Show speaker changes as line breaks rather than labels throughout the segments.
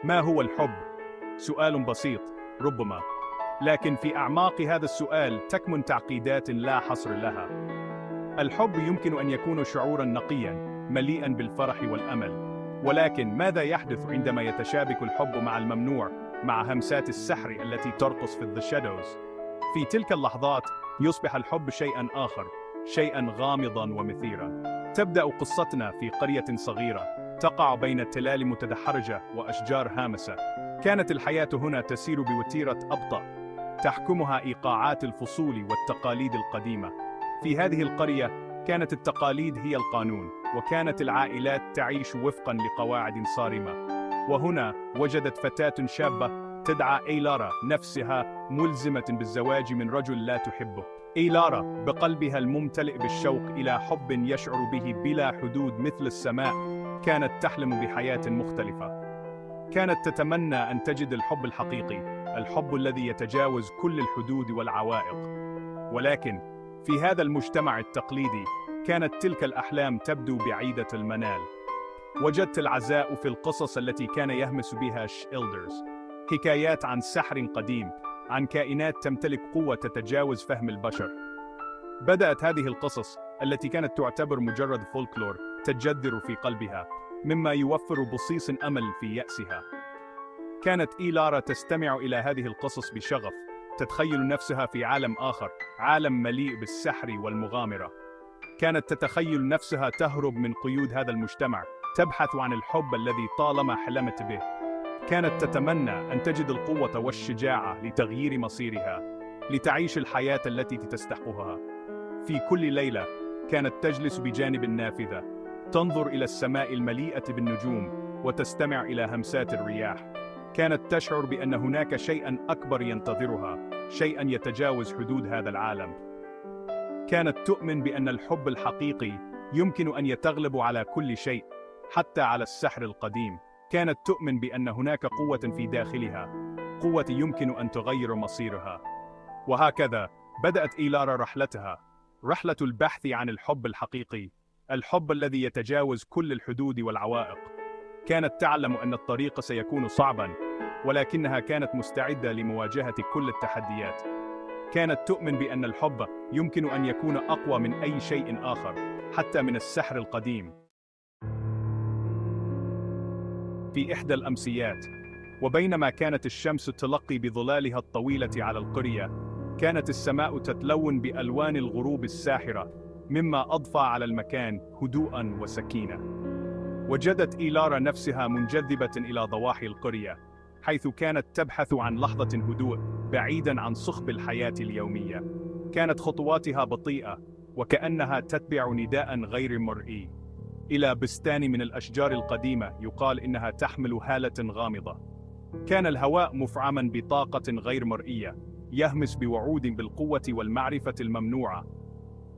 ما هو الحب؟ سؤال بسيط ربما، لكن في أعماق هذا السؤال تكمن تعقيدات لا حصر لها. الحب يمكن أن يكون شعوراً نقياً، مليئاً بالفرح والأمل، ولكن ماذا يحدث عندما يتشابك الحب مع الممنوع، مع همسات السحر التي ترقص في The Shadows؟ في تلك اللحظات يصبح الحب شيئاً آخر، شيئاً غامضاً ومثيراً. تبدأ قصتنا في قرية صغيرة تقع بين تلال متدحرجة وأشجار هامسة. كانت الحياة هنا تسير بوتيرة أبطأ، تحكمها إيقاعات الفصول والتقاليد القديمة. في هذه القرية كانت التقاليد هي القانون، وكانت العائلات تعيش وفقاً لقواعد صارمة. وهنا وجدت فتاة شابة تدعى إيلارا نفسها ملزمة بالزواج من رجل لا تحبه. إيلارا بقلبها الممتلئ بالشوق إلى حب يشعر به بلا حدود مثل السماء كانت تحلم بحياة مختلفة. كانت تتمنى أن تجد الحب الحقيقي، الحب الذي يتجاوز كل الحدود والعوائق. ولكن في هذا المجتمع التقليدي كانت تلك الأحلام تبدو بعيدة المنال. وجدت العزاء في القصص التي كان يهمس بها إلدرز، حكايات عن سحر قديم، عن كائنات تمتلك قوة تتجاوز فهم البشر. بدأت هذه القصص التي كانت تعتبر مجرد فولكلور تجذر في قلبها، مما يوفر بصيص أمل في يأسها. كانت إيلارا تستمع إلى هذه القصص بشغف، تتخيل نفسها في عالم آخر، عالم مليء بالسحر والمغامرة. كانت تتخيل نفسها تهرب من قيود هذا المجتمع، تبحث عن الحب الذي طالما حلمت به. كانت تتمنى أن تجد القوة والشجاعة لتغيير مصيرها، لتعيش الحياة التي تستحقها. في كل ليلة كانت تجلس بجانب النافذة، تنظر إلى السماء المليئة بالنجوم وتستمع إلى همسات الرياح. كانت تشعر بأن هناك شيئاً أكبر ينتظرها، شيئاً يتجاوز حدود هذا العالم. كانت تؤمن بأن الحب الحقيقي يمكن أن يتغلب على كل شيء، حتى على السحر القديم. كانت تؤمن بأن هناك قوة في داخلها، قوة يمكن أن تغير مصيرها. وهكذا بدأت إيلارا رحلتها، رحلة البحث عن الحب الحقيقي، الحب الذي يتجاوز كل الحدود والعوائق. كانت تعلم أن الطريق سيكون صعباً، ولكنها كانت مستعدة لمواجهة كل التحديات. كانت تؤمن بأن الحب يمكن أن يكون أقوى من أي شيء آخر، حتى من السحر القديم. في إحدى الأمسيات، وبينما كانت الشمس تلقي بظلالها الطويلة على القرية، كانت السماء تتلون بألوان الغروب الساحرة، مما أضفى على المكان هدوءاً وسكينة. وجدت إيلارا نفسها منجذبة إلى ضواحي القرية، حيث كانت تبحث عن لحظة هدوء بعيداً عن صخب الحياة اليومية. كانت خطواتها بطيئة، وكأنها تتبع نداء غير مرئي، إلى بستان من الأشجار القديمة يقال إنها تحمل هالة غامضة. كان الهواء مفعما بطاقة غير مرئية، يهمس بوعود بالقوة والمعرفة الممنوعة.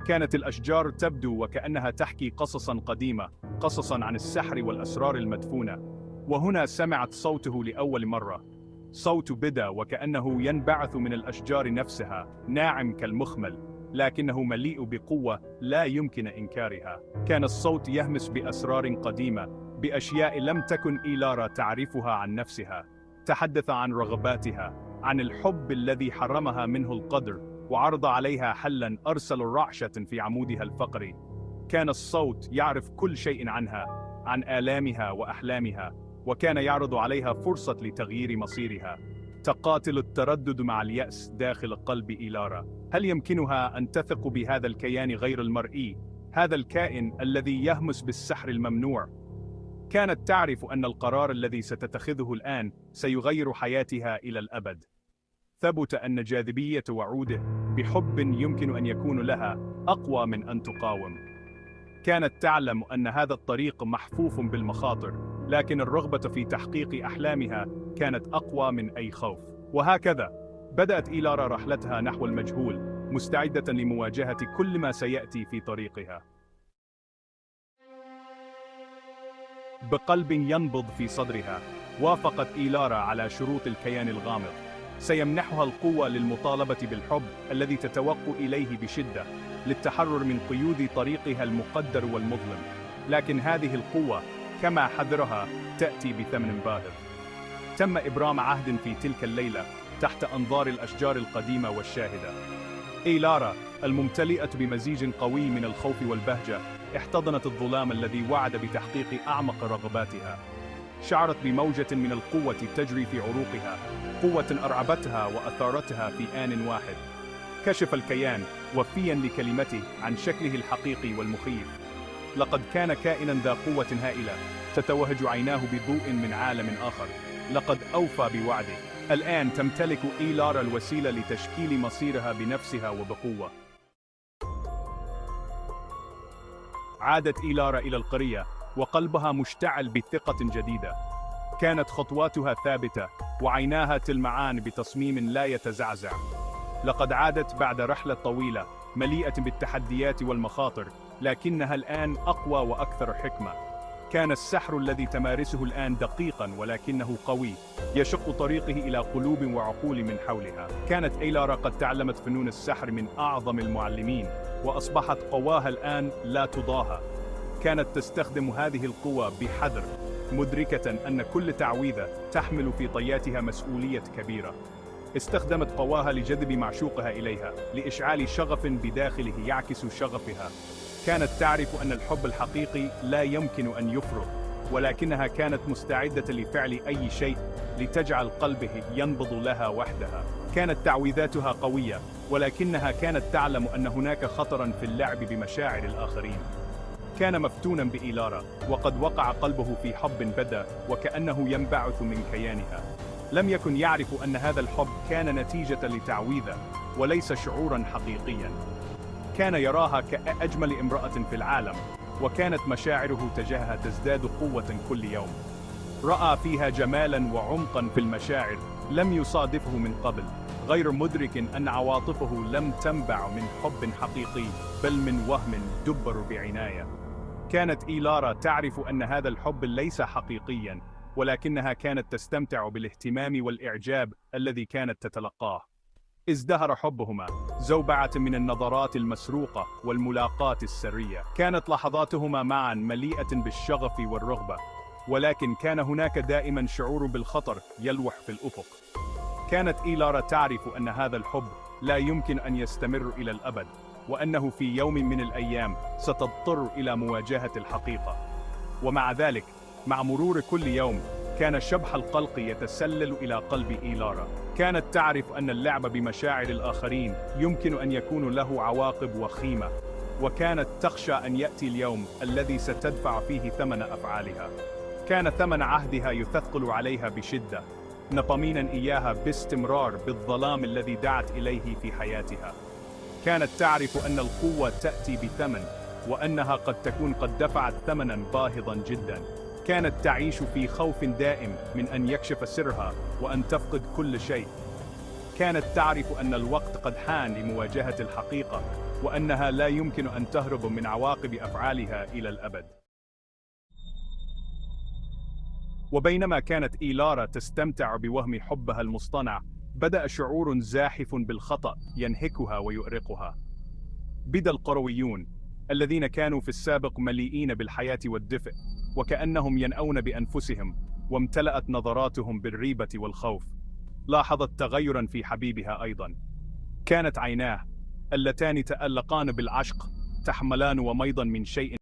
كانت الأشجار تبدو وكأنها تحكي قصصا قديمة، قصصا عن السحر والأسرار المدفونة. وهنا سمعت صوته لأول مرة، صوت بدا وكأنه ينبعث من الأشجار نفسها، ناعم كالمخمل، لكنه مليء بقوة لا يمكن إنكارها. كان الصوت يهمس بأسرار قديمة، بأشياء لم تكن إيلارا تعرفها عن نفسها. تحدث عن رغباتها، عن الحب الذي حرمها منه القدر، وعرض عليها حلاً أرسل رعشة في عمودها الفقري. كان الصوت يعرف كل شيء عنها، عن آلامها وأحلامها، وكان يعرض عليها فرصة لتغيير مصيرها. تقاتل التردد مع اليأس داخل قلب إيلارا. هل يمكنها أن تثق بهذا الكيان غير المرئي، هذا الكائن الذي يهمس بالسحر الممنوع؟ كانت تعرف أن القرار الذي ستتخذه الآن سيغير حياتها إلى الأبد. ثبت أن جاذبية وعوده بحب يمكن أن يكون لها أقوى من أن تقاوم. كانت تعلم أن هذا الطريق محفوف بالمخاطر، لكن الرغبة في تحقيق أحلامها كانت أقوى من أي خوف. وهكذا بدأت إيلارا رحلتها نحو المجهول، مستعدة لمواجهة كل ما سيأتي في طريقها. بقلب ينبض في صدرها، وافقت إيلارا على شروط الكيان الغامض. سيمنحها القوة للمطالبة بالحب الذي تتوق إليه بشدة، للتحرر من قيود طريقها المقدر والمظلم. لكن هذه القوة كما حذرها تأتي بثمن باهظ. تم إبرام عهد في تلك الليلة تحت أنظار الأشجار القديمة والشاهدة. إيلارا الممتلئة بمزيج قوي من الخوف والبهجة احتضنت الظلام الذي وعد بتحقيق أعمق رغباتها. شعرت بموجة من القوة تجري في عروقها، قوة أرعبتها وأثارتها في آن واحد. كشف الكيان وفيا لكلمته عن شكله الحقيقي والمخيف. لقد كان كائنا ذا قوة هائلة تتوهج عيناه بضوء من عالم آخر. لقد أوفى بوعده. الآن تمتلك إيلارا الوسيلة لتشكيل مصيرها بنفسها وبقوة. عادت إيلارا إلى القرية وقلبها مشتعل بثقة جديدة. كانت خطواتها ثابتة وعيناها تلمعان بتصميم لا يتزعزع. لقد عادت بعد رحلة طويلة مليئة بالتحديات والمخاطر، لكنها الآن أقوى وأكثر حكمة. كان السحر الذي تمارسه الآن دقيقاً ولكنه قوي، يشق طريقه إلى قلوب وعقول من حولها. كانت إيلارا قد تعلمت فنون السحر من أعظم المعلمين، وأصبحت قواها الآن لا تضاهى. كانت تستخدم هذه القوة بحذر، مدركة أن كل تعويذة تحمل في طياتها مسؤولية كبيرة. استخدمت قواها لجذب معشوقها إليها، لإشعال شغف بداخله يعكس شغفها. كانت تعرف أن الحب الحقيقي لا يمكن أن يفرغ، ولكنها كانت مستعدة لفعل أي شيء لتجعل قلبه ينبض لها وحدها. كانت تعويذاتها قوية، ولكنها كانت تعلم أن هناك خطراً في اللعب بمشاعر الآخرين. كان مفتوناً بإيلارا، وقد وقع قلبه في حب بدا وكأنه ينبعث من كيانها. لم يكن يعرف أن هذا الحب كان نتيجة لتعويذة وليس شعوراً حقيقياً. كان يراها كأجمل امرأة في العالم، وكانت مشاعره تجاهها تزداد قوة كل يوم. رأى فيها جمالاً وعمقاً في المشاعر لم يصادفه من قبل، غير مدرك أن عواطفه لم تنبع من حب حقيقي بل من وهم دبر بعناية. كانت إيلارا تعرف أن هذا الحب ليس حقيقياً، ولكنها كانت تستمتع بالاهتمام والإعجاب الذي كانت تتلقاه. ازدهر حبهما، زوبعة من النظرات المسروقة والملاقات السرية. كانت لحظاتهما معا مليئة بالشغف والرغبة، ولكن كان هناك دائما شعور بالخطر يلوح في الأفق. كانت إيلارا تعرف أن هذا الحب لا يمكن أن يستمر إلى الأبد، وأنه في يوم من الأيام ستضطر إلى مواجهة الحقيقة. ومع ذلك، مع مرور كل يوم، كان شبح القلق يتسلل إلى قلب إيلارا. كانت تعرف أن اللعب بمشاعر الآخرين يمكن أن يكون له عواقب وخيمة، وكانت تخشى أن يأتي اليوم الذي ستدفع فيه ثمن أفعالها. كان ثمن عهدها يثقل عليها بشدة، نطمينا إياها باستمرار بالظلام الذي دعت إليه في حياتها. كانت تعرف أن القوة تأتي بثمن، وأنها قد تكون قد دفعت ثمنا باهظا جدا. كانت تعيش في خوف دائم من أن يكشف سرها وأن تفقد كل شيء. كانت تعرف أن الوقت قد حان لمواجهة الحقيقة، وأنها لا يمكن أن تهرب من عواقب أفعالها إلى الأبد. وبينما كانت إيلارا تستمتع بوهم حبها المصطنع، بدأ شعور زاحف بالخطأ ينهكها ويؤرقها. بدا القرويون الذين كانوا في السابق مليئين بالحياة والدفء وكأنهم ينأون بأنفسهم، وامتلأت نظراتهم بالريبة والخوف. لاحظت تغيرا في حبيبها أيضا. كانت عيناه اللتان تألقان بالعشق تحملان وميضا من شيء